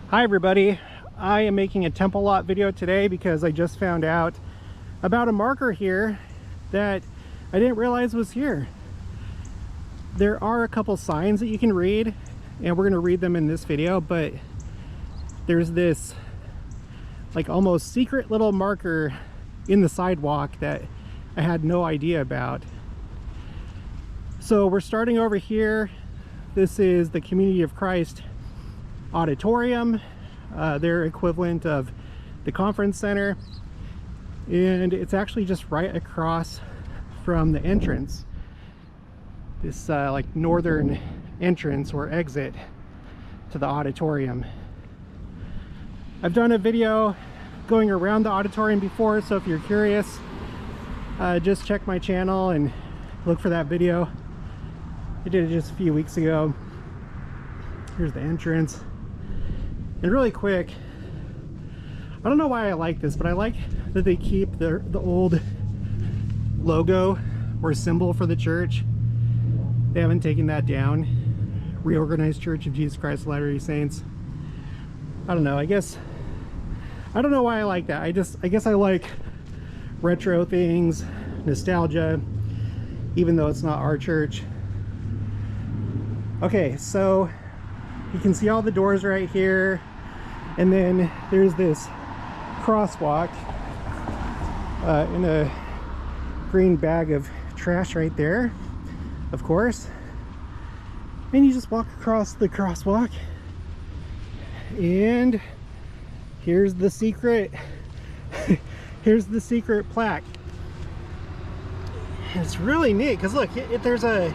Hi everybody, I am making a temple lot video today because I just found out about a marker here that I didn't realize was here. There are a couple signs that you can read, and we're going to read them in this video, but there's this like almost secret little marker in the sidewalk that I had no idea about. So we're starting over here. This is the Community of Christ auditorium, their equivalent of the conference center, and it's actually just right across from the entrance, this like northern entrance or exit to the auditorium. I've done a video going around the auditorium before, so if you're curious, just check my channel and look for that video. I did it just a few weeks ago. Here's the entrance. And really quick, I don't know why I like this, but I like that they keep the old logo or symbol for the church. They haven't taken that down. Reorganized Church of Jesus Christ of Latter-day Saints. I don't know, I don't know why I like that. I guess I like retro things, nostalgia, even though it's not our church. Okay, so you can see all the doors right here, and then there's this crosswalk in a green bag of trash right there, of course. And you just walk across the crosswalk, and here's the secret here's the secret plaque. It's really neat because look, there's a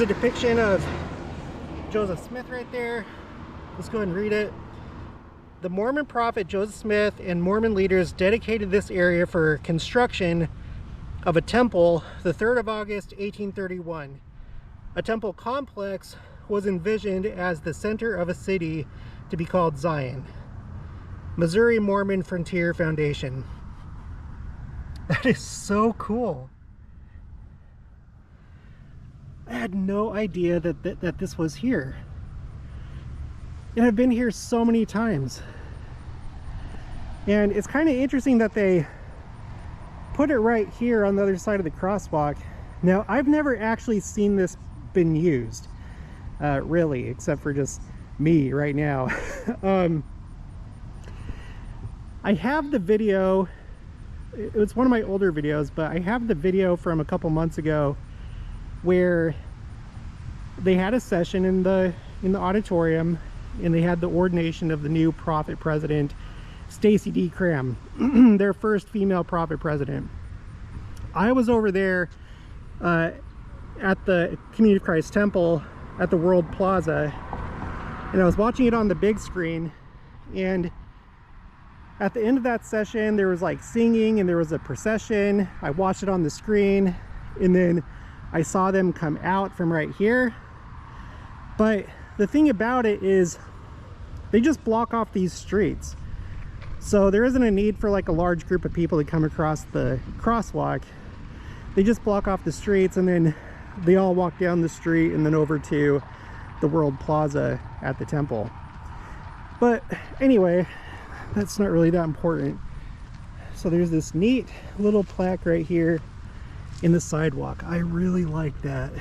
depiction of Joseph Smith right there. Let's go ahead and read it. The Mormon prophet Joseph Smith and Mormon leaders dedicated this area for construction of a temple the 3rd of August 1831. A temple complex was envisioned as the center of a city to be called Zion. Missouri Mormon Frontier Foundation. That is so cool. I had no idea that this was here. And I've been here so many times. And it's kind of interesting that they put it right here on the other side of the crosswalk. Now, I've never actually seen this been used, really, except for just me right now. I have the video. It's one of my older videos, but I have the video from a couple months ago where they had a session in the auditorium, and they had the ordination of the new prophet president, Stacy D. Cram, their first female prophet president. I was over there at the Community of Christ Temple at the World Plaza, and I was watching it on the big screen, and at the end of that session there was like singing and there was a procession. I watched it on the screen, and then I saw them come out from right here. But the thing about it is they just block off these streets, so there isn't a need for like a large group of people to come across the crosswalk. They just block off the streets, and then they all walk down the street and then over to the World Plaza at the temple. But anyway, that's not really that important. So there's this neat little plaque right here in the sidewalk. I really like that.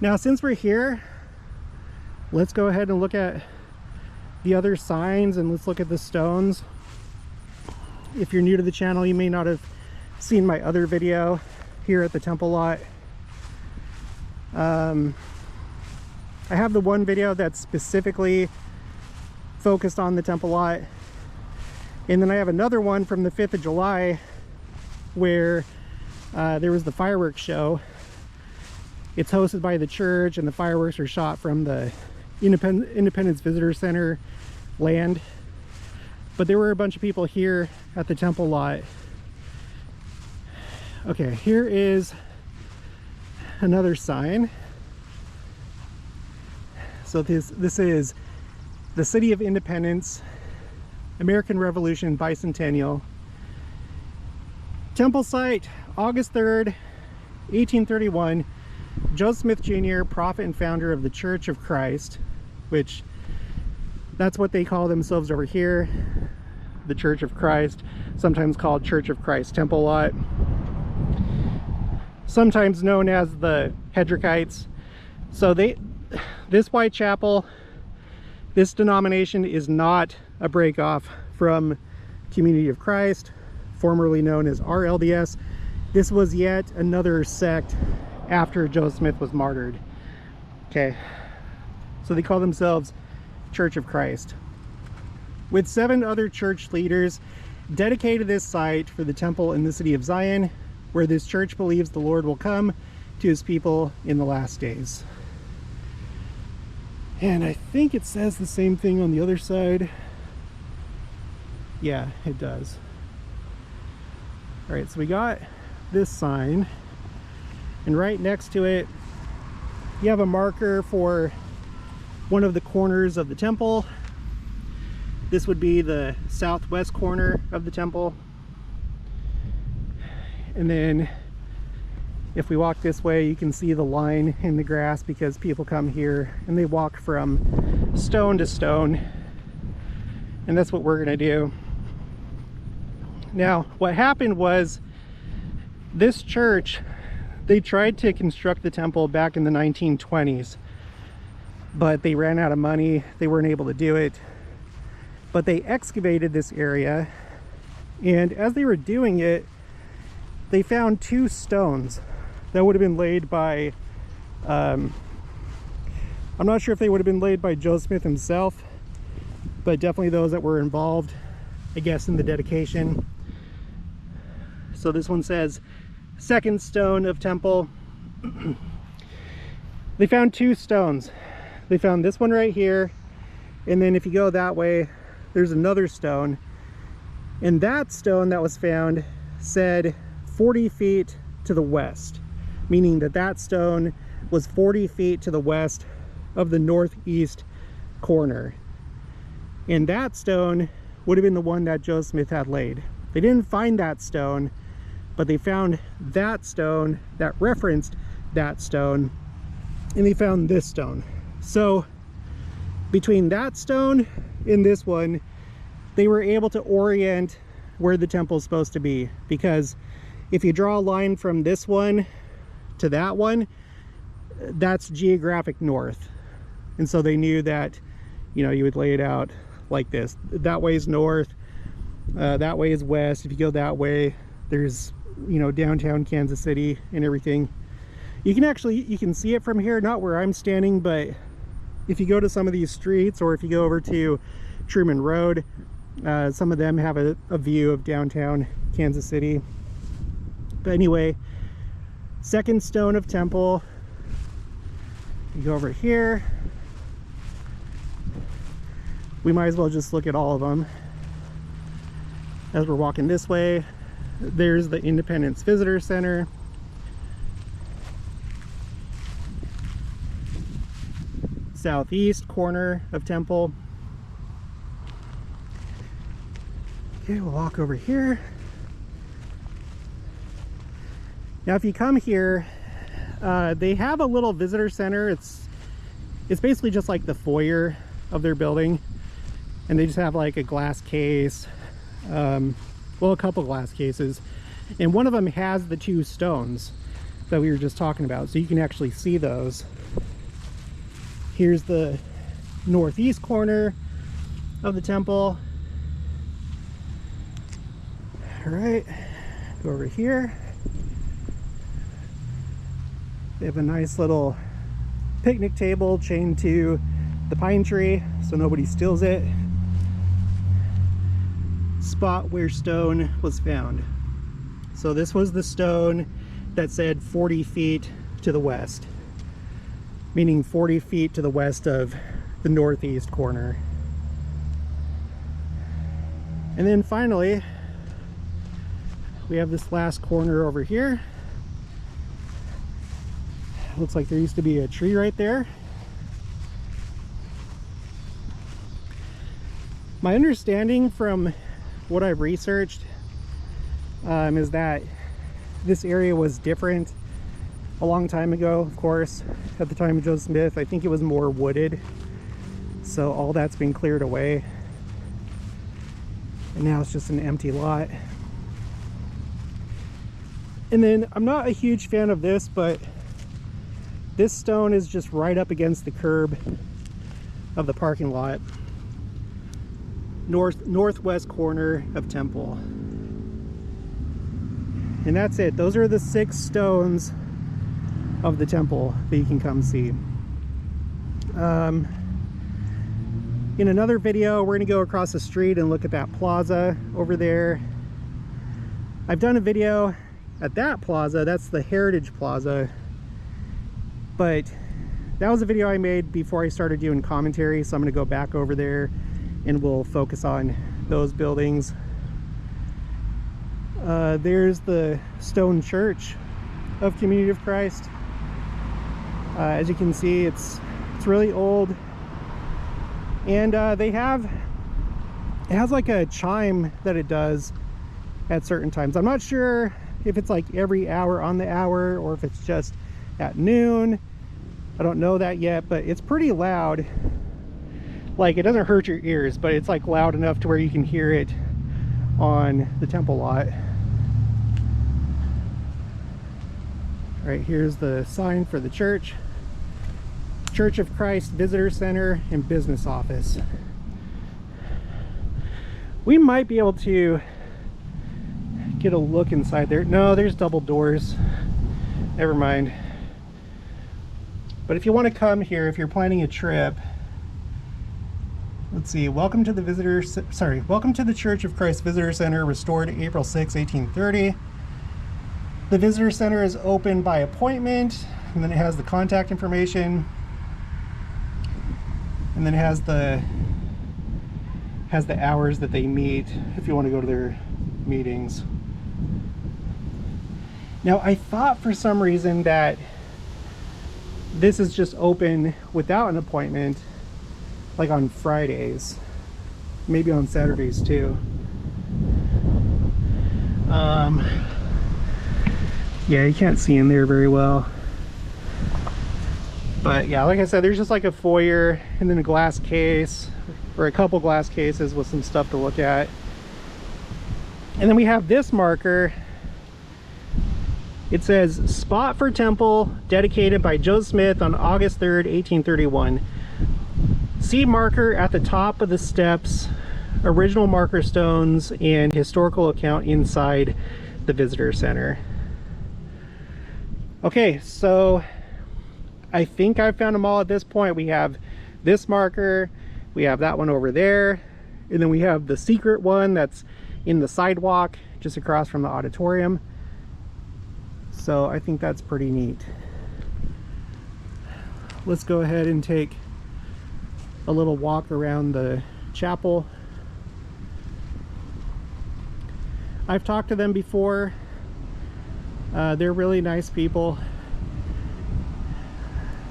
Now, since we're here, let's go ahead and look at the other signs, and let's look at the stones. If you're new to the channel, you may not have seen my other video here at the temple lot. I have the one video that's specifically focused on the temple lot, and then I have another one from the 5th of July where there was the fireworks show. It's hosted by the church, and the fireworks are shot from the Independence Visitor Center land. But there were a bunch of people here at the temple lot. Okay, here is another sign. So this is the City of Independence, American Revolution Bicentennial. Temple site, August 3rd, 1831. Joseph Smith Jr., prophet and founder of the Church of Christ, which That's what they call themselves over here, the Church of Christ, sometimes called Church of Christ Temple Lot, sometimes known as the Hedrickites. So this Whitechapel, this denomination is not a break off from Community of Christ, formerly known as RLDS. This was yet another sect after Joseph Smith was martyred. Okay, so they call themselves Church of Christ, with 7 other church leaders dedicated this site for the temple in the city of Zion, where this church believes the Lord will come to his people in the last days. And I think it says the same thing on the other side. Yeah, it does. All right, so we got this sign, and right next to it you have a marker for one of the corners of the temple. This would be the southwest corner of the temple. And then if we walk this way, you can see the line in the grass, because people come here and they walk from stone to stone. And that's what we're gonna do. Now, what happened was, this church, they tried to construct the temple back in the 1920s, but they ran out of money. They weren't able to do it. But they excavated this area, and as they were doing it, they found 2 stones that would have been laid by, I'm not sure if they would have been laid by Joseph Smith himself, but definitely those that were involved, I guess, in the dedication. So this one says, second stone of temple. They found 2 stones. They found this one right here, and then if you go that way, there's another stone, and that stone that was found said 40 feet to the west, meaning that that stone was 40 feet to the west of the northeast corner. And that stone would have been the one that Joseph Smith had laid. They didn't find that stone, but they found that stone that referenced that stone, and they found this stone. So between that stone and this one, they were able to orient where the temple is supposed to be, because if you draw a line from this one to that one, that's geographic north. And so they knew that, you know, you would lay it out like this. That way is north, that way is west. If you go that way, there's, you know, downtown Kansas City and everything. You can see it from here, not where I'm standing, but if you go to some of these streets, or if you go over to Truman Road, some of them have a view of downtown Kansas City. But anyway, second stone of temple. You go over here. We might as well just look at all of them. As we're walking this way, there's the Independence Visitor Center. Southeast corner of temple. Okay, we'll walk over here. Now if you come here, they have a little visitor center. It's basically just like the foyer of their building, and they just have like a glass case, well, a couple glass cases, and one of them has the 2 stones that we were just talking about, so you can actually see those. Here's the northeast corner of the temple. All right, go over here. They have a nice little picnic table chained to the pine tree so nobody steals it. Spot where stone was found. So this was the stone that said 40 feet to the west, meaning 40 feet to the west of the northeast corner. And then finally, we have this last corner over here. Looks like there used to be a tree right there. My understanding from what I've researched is that this area was different a long time ago, of course. At the time of Joseph Smith, I think it was more wooded. So all that's been cleared away, and now it's just an empty lot. And then I'm not a huge fan of this, but this stone is just right up against the curb of the parking lot, northwest corner of Temple. And that's it. Those are the 6 stones of the temple that you can come see. In another video, we're gonna go across the street and look at that plaza over there. I've done a video at that plaza. That's the Heritage Plaza, but that was a video I made before I started doing commentary, so I'm gonna go back over there and we'll focus on those buildings. There's the stone church of Community of Christ. As you can see, it's really old, and it has like a chime that it does at certain times. I'm not sure if it's like every hour on the hour or if it's just at noon. I don't know that yet, but it's pretty loud. Like, it doesn't hurt your ears, but it's like loud enough to where you can hear it on the temple lot. All right, here's the sign for the church. Church of Christ Visitor Center and Business Office. We might be able to get a look inside there. No, there's double doors. Never mind. But if you want to come here, if you're planning a trip, let's see. Welcome to the Church of Christ Visitor Center, restored April 6, 1830. The Visitor Center is open by appointment, and then it has the contact information. And then it has the hours that they meet if you want to go to their meetings. Now, I thought for some reason that this is just open without an appointment, like on Fridays, maybe on Saturdays too. Yeah, you can't see in there very well. But yeah, like I said, there's just like a foyer and then a glass case, or a couple glass cases with some stuff to look at. And then we have this marker. It says, "Spot for temple dedicated by Joe Smith on August 3rd, 1831. See marker at the top of the steps, original marker stones, and historical account inside the visitor center." Okay, so I think I've found them all at this point. We have this marker, we have that one over there, and then we have the secret one that's in the sidewalk just across from the auditorium. So I think that's pretty neat. Let's go ahead and take a little walk around the chapel. I've talked to them before. They're really nice people.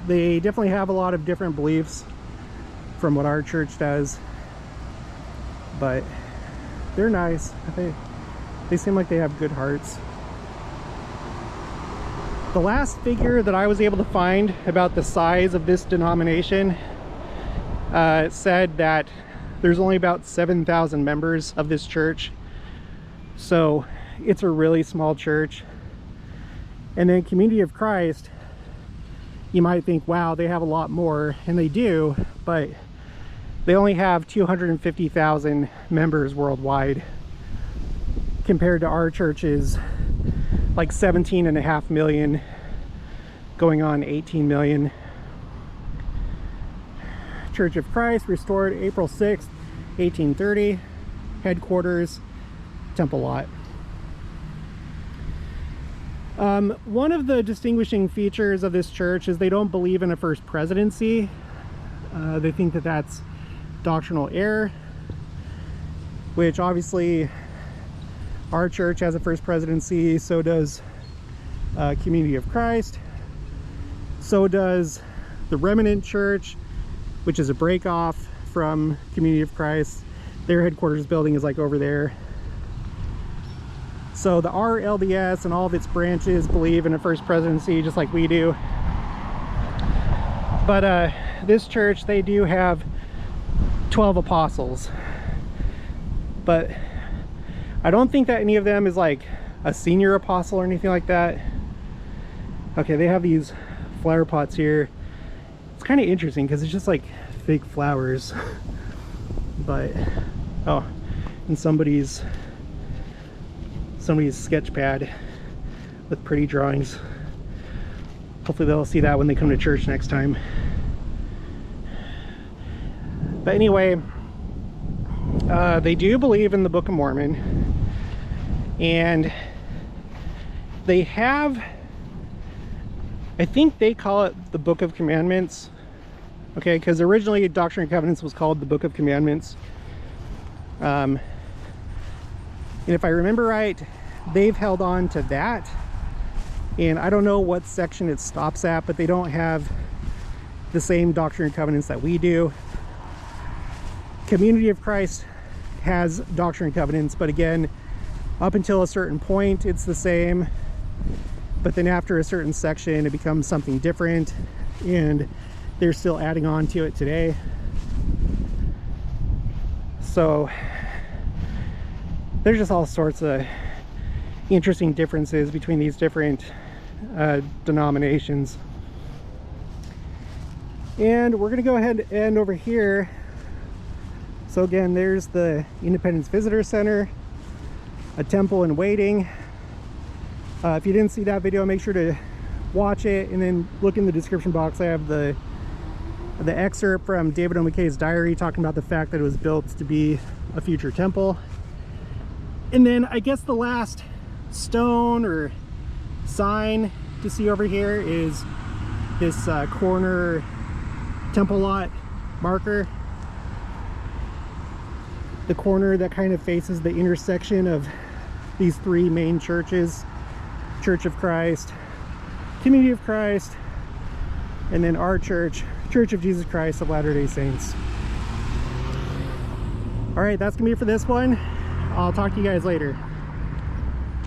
They definitely have a lot of different beliefs from what our church does, but they're nice. They seem like they have good hearts. The last figure that I was able to find about the size of this denomination said that there's only about 7,000 members of this church, so it's a really small church. And then Community of Christ, you might think, wow, they have a lot more, and they do, but they only have 250,000 members worldwide, compared to our church's like 17.5 million, going on 18 million. Church of Christ, restored April 6th, 1830, headquarters, Temple Lot. One of the distinguishing features of this church is they don't believe in a first presidency. They think that that's doctrinal error, which obviously our church has a first presidency, so does Community of Christ, so does the Remnant Church, which is a break off from Community of Christ. Their headquarters building is like over there. So the RLDS and all of its branches believe in a first presidency, just like we do. But this church, they do have 12 apostles, but I don't think that any of them is like a senior apostle or anything like that. Okay, they have these flower pots here. It's kind of interesting because it's just like fake flowers. But oh, and somebody's sketch pad with pretty drawings. Hopefully they'll see that when they come to church next time. But anyway, they do believe in the Book of Mormon, and they have, I think they call it the Book of Commandments. Okay, because originally Doctrine and Covenants was called the Book of Commandments. And if I remember right, they've held on to that. And I don't know what section it stops at, but they don't have the same Doctrine and Covenants that we do. Community of Christ has Doctrine and Covenants, but again, up until a certain point it's the same, but then after a certain section it becomes something different, and they're still adding on to it today. So there's just all sorts of interesting differences between these different denominations. And we're gonna go ahead and end over here. So again, there's the Independence Visitor Center, a temple in waiting. If you didn't see that video, make sure to watch it, and then look in the description box. I have the excerpt from David O. McKay's diary talking about the fact that it was built to be a future temple. And then I guess the last stone or sign to see over here is this corner temple lot marker. The corner that kind of faces the intersection of these three main churches: Church of Christ, Community of Christ, and then our church, Church of Jesus Christ of Latter-day Saints. All right, that's gonna be it for this one. I'll talk to you guys later.